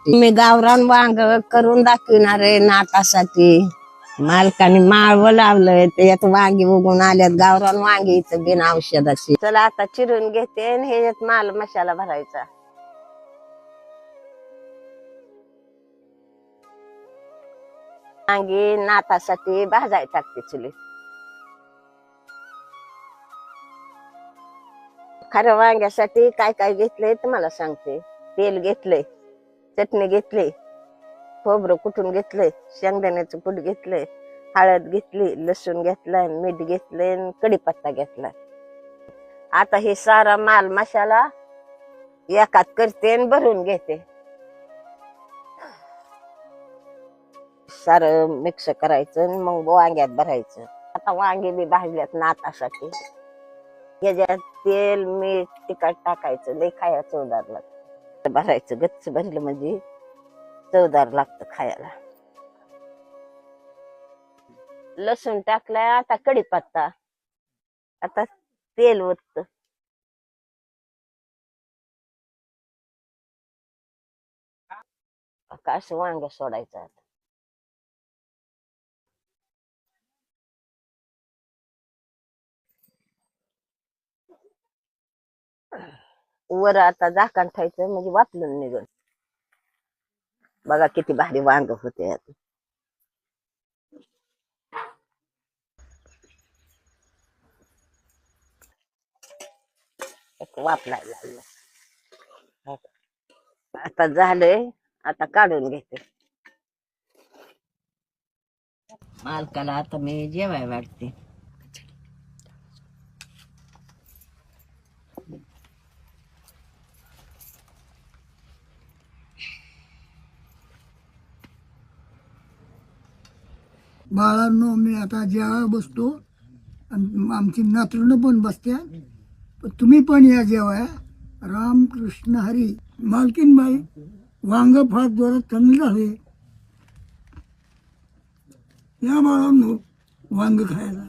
मी गावरान वांग करून दाखविणार आहे नाटासाठी. मालकाने माळव लावलंय त्याच्यात वांगी उगून आल्यात. गावरान वांगी इथं बिन औषधाची. चला आता चिरून घेते आणि ह्याच्यात माल मसाला भरायचा. वांगी नाटासाठी भाजाय टाकते चुलीत. खऱ्या वांग्यासाठी काय काय घेतलंय तुम्हाला सांगते. तेल घेतलंय, चटणी घेतली, खोबरं कुटून घेतलंय, शेंगदाण्याचं कूट घेतलंय, हळद घेतली, लसूण घेतलाय, मीठ घेतलंय, कढीपत्ता घेतलाय. आता हे सारा माल मसाला एकात करते आणि भरून घेते. सारं मिक्स करायचं आणि मग वांग्यात भरायचं. आता वांगे बी भाजल्यात नातासाठी. याच्यात तेल, मीठ, तिखट टाकायचं. लय खाया चवदार लागतं. भरायचं गच्च भरलं म्हणजे चवदार लागतं खायला. लसूण टाकलाय. आता कढीपत्ता. आता तेल ओततं. असं वांग सोडायचं. आता वर आता झाकण ठेवायचं म्हणजे वाफलून निघल. बघा किती भारी वांग होते. आता वाफलाय लागलं. आता झालंय. आता काढून घेते. मालकाला आता मी जेवाय वाटते. बाळांनो, मी आता जेवायला बसतो. आमची नातरुंड पण बसत्या. तुम्ही पण या जेवाया. रामकृष्ण हरी. मालकीनबाई, वांग फार जोरात चांगले झाले. या बाळांनो वांग खायला.